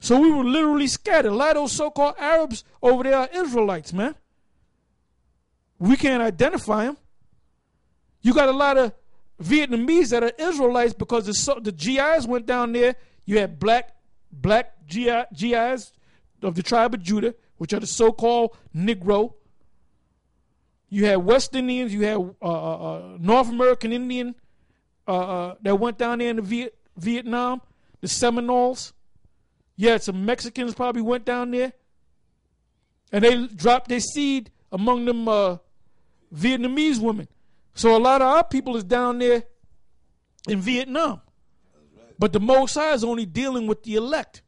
So we were literally scattered. A lot of those so-called Arabs over there are Israelites, man. We can't identify them. You got a lot of Vietnamese that are Israelites because the GIs went down there. You had black GIs of the tribe of Judah, which are the so-called Negro. You had West Indians. You had North American Indian that went down there in Vietnam, the Seminoles. You had some Mexicans probably went down there. And they dropped their seed among them Vietnamese women. So a lot of our people is down there in Vietnam. Right. But the Most High is only dealing with the elect.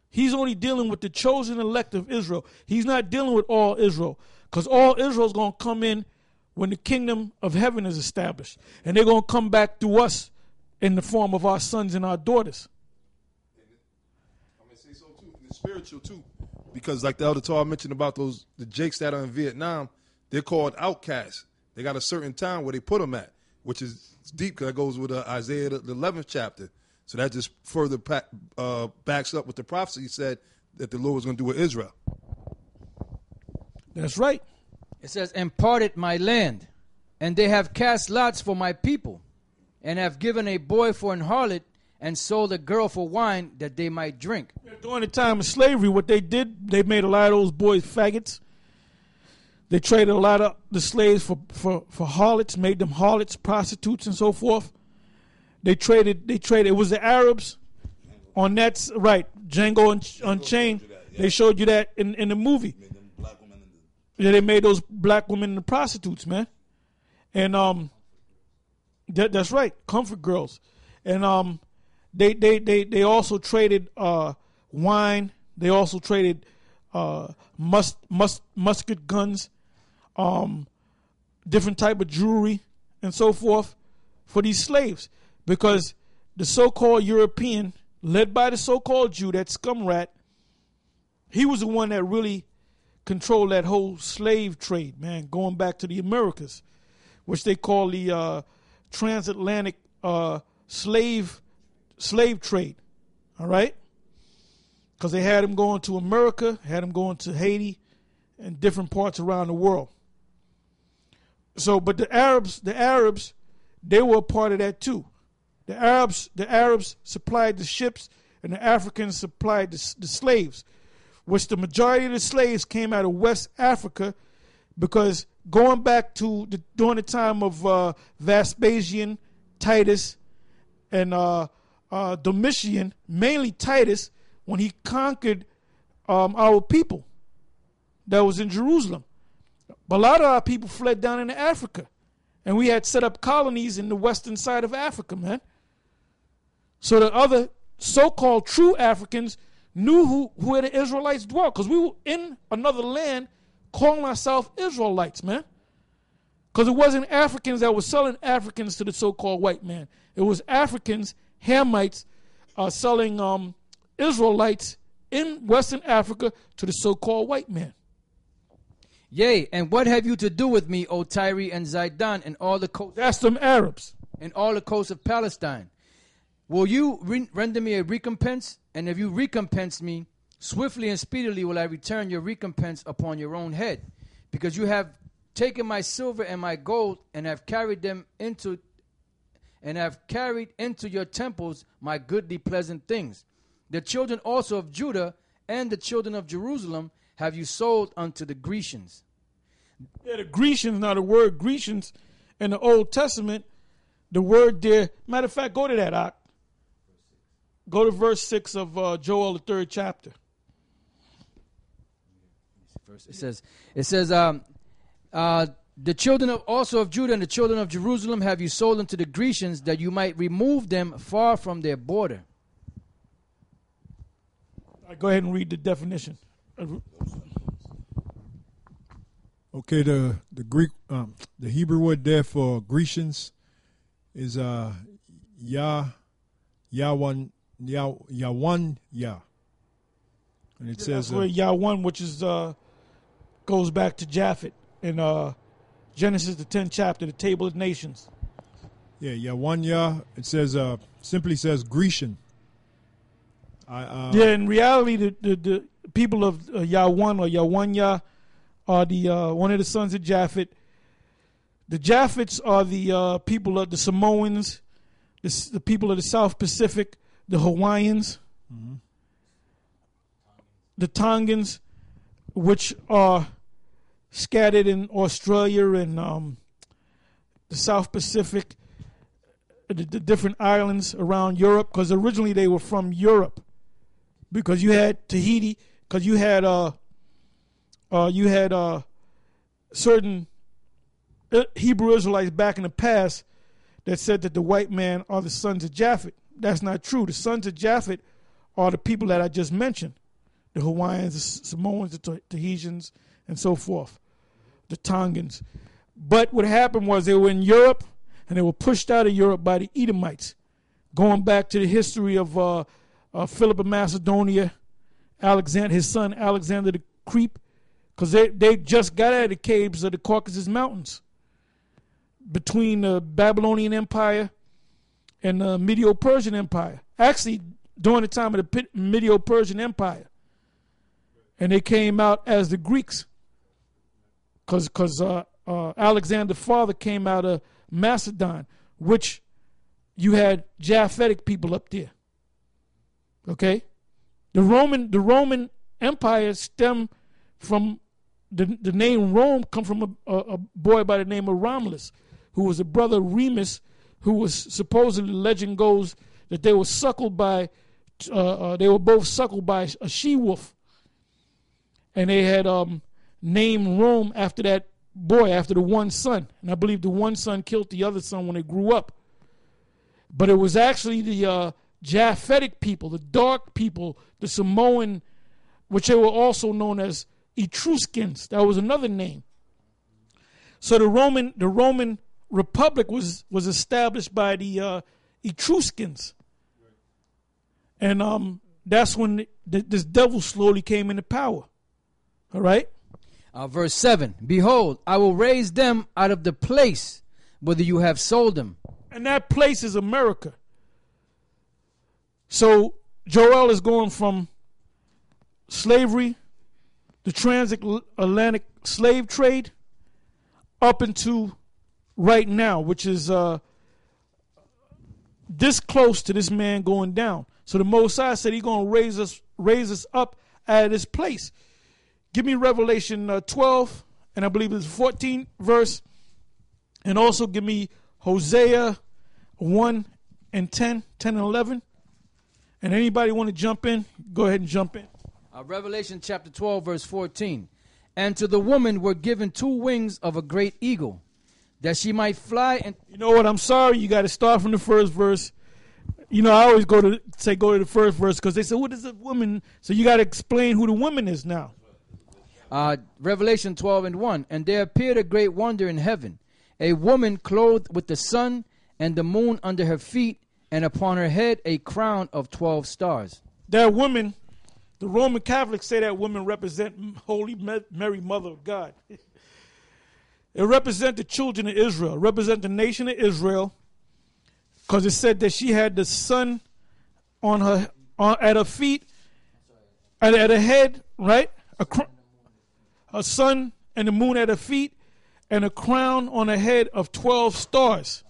He's only dealing with the chosen elect of Israel. He's not dealing with all Israel. Because all Israel is going to come in when the kingdom of heaven is established. And they're going to come back to us in the form of our sons and our daughters. I'm going to say so too. And it's spiritual too. Because like the Elder Torah mentioned about the Jakes that are in Vietnam, they're called outcasts. They got a certain time where they put them at, which is deep because that goes with Isaiah, the 11th chapter. So that just further backs up what the prophecy said that the Lord was going to do with Israel. That's right. It says, and parted my land, and they have cast lots for my people, and have given a boy for an harlot, and sold a girl for wine that they might drink. During the time of slavery, what they did, they made a lot of those boys faggots. They traded a lot of the slaves for harlots, made them harlots, prostitutes, and so forth. They traded. It was the Arabs on that, right, Django Unchained. Yeah. They showed you that in the movie. They made those black women into prostitutes, man. And that's right, comfort girls. And they also traded wine. They also traded musket guns, different type of jewelry, and so forth for these slaves. Because the so-called European, led by the so-called Jew, that scum rat, he was the one that really controlled that whole slave trade, man, going back to the Americas, which they call the transatlantic slave trade, all right? Because they had them going to America, had them going to Haiti, and different parts around the world. So, but the Arabs, they were a part of that too. The Arabs supplied the ships, and the Africans supplied the slaves, which the majority of the slaves came out of West Africa, because going back to during the time of Vespasian, Titus, and Domitian, mainly Titus, when he conquered our people that was in Jerusalem. But a lot of our people fled down into Africa, and we had set up colonies in the western side of Africa, man. So the other so-called true Africans knew where the Israelites dwelt, because we were in another land calling ourselves Israelites, man. Because it wasn't Africans that were selling Africans to the so-called white man. It was Africans, Hamites, selling Israelites in Western Africa to the so-called white man. Yea, and what have you to do with me, O Tyre and Zidon, and all the coast? That's them Arabs. And all the coast of Palestine. Will you render me a recompense? And if you recompense me, swiftly and speedily will I return your recompense upon your own head. Because you have taken my silver and my gold, and have carried into your temples my goodly pleasant things. The children also of Judah and the children of Jerusalem have you sold unto the Grecians. Yeah, the Grecians, now the word Grecians in the Old Testament, the word there, matter of fact, go to that, Ak. Go to verse 6 of Joel, the 3rd chapter. It says, the children of Judah and the children of Jerusalem have you sold unto the Grecians, that you might remove them far from their border. All right, go ahead and read the definition. Okay, the Greek, the Hebrew word there for Grecians is Yawan, and it says that's where Yawan, which is goes back to Japhet in Genesis the 10th chapter, the Table of Nations. Yeah, Yawan. It says simply says Grecian. Yeah, in reality, the people of Yawan or Yawanya are the one of the sons of Japhet. The Japhets are the people of the Samoans, the people of the South Pacific, the Hawaiians, the Tongans, which are scattered in Australia and the South Pacific, the different islands around Europe, because originally they were from Europe. Because you had Tahiti, because you had certain Hebrew Israelites back in the past that said that the white man are the sons of Japhet. That's not true. The sons of Japhet are the people that I just mentioned. The Hawaiians, the Samoans, the Tahitians, and so forth. The Tongans. But what happened was they were in Europe, and they were pushed out of Europe by the Edomites. Going back to the history of Philip of Macedonia, Alexander, his son Alexander the Creep, because they just got out of the caves of the Caucasus Mountains between the Babylonian Empire and the Medo-Persian Empire. Actually, during the time of the Medo-Persian Empire. And they came out as the Greeks. Because Alexander's father came out of Macedon, which you had Japhetic people up there. Okay? The Roman Empire stemmed from the name Rome come from a boy by the name of Romulus, who was a brother of Remus, who was supposedly, legend goes, that they were suckled by, they were both suckled by a she-wolf. And they had named Rome after that boy, after the one son. And I believe the one son killed the other son when they grew up. But it was actually the Japhetic people, the dark people, the Samoan, which they were also known as Etruscans. That was another name. So the Roman Republic was established by the Etruscans. And that's when this devil slowly came into power. All right? Verse 7, behold, I will raise them out of the place whither you have sold them. And that place is America. So Joel is going from slavery, the transatlantic slave trade, up into right now, which is this close to this man going down. So the Most High said he's going to raise us up out of this place. Give me Revelation 12, and I believe it's 14 verse, and also give me Hosea 1 and 10 and 11. And anybody want to jump in, go ahead and jump in. Revelation chapter 12, verse 14. And to the woman were given 2 wings of a great eagle, that she might fly. And you know what? I'm sorry. You got to start from the first verse. You know, I always go to the first verse because they say, what is a woman? So you got to explain who the woman is now. Revelation 12 and 1. And there appeared a great wonder in heaven, a woman clothed with the sun and the moon under her feet, and upon her head a crown of 12 stars. That woman, the Roman Catholics say that woman represent Holy Mary, Mother of God. It represent the children of Israel, represent the nation of Israel, because it said that she had the sun on her at her feet, at her head, right? A sun and the moon at her feet, and a crown on her head of 12 stars.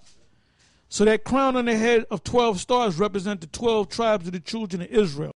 So that crown on the head of 12 stars represent the 12 tribes of the children of Israel.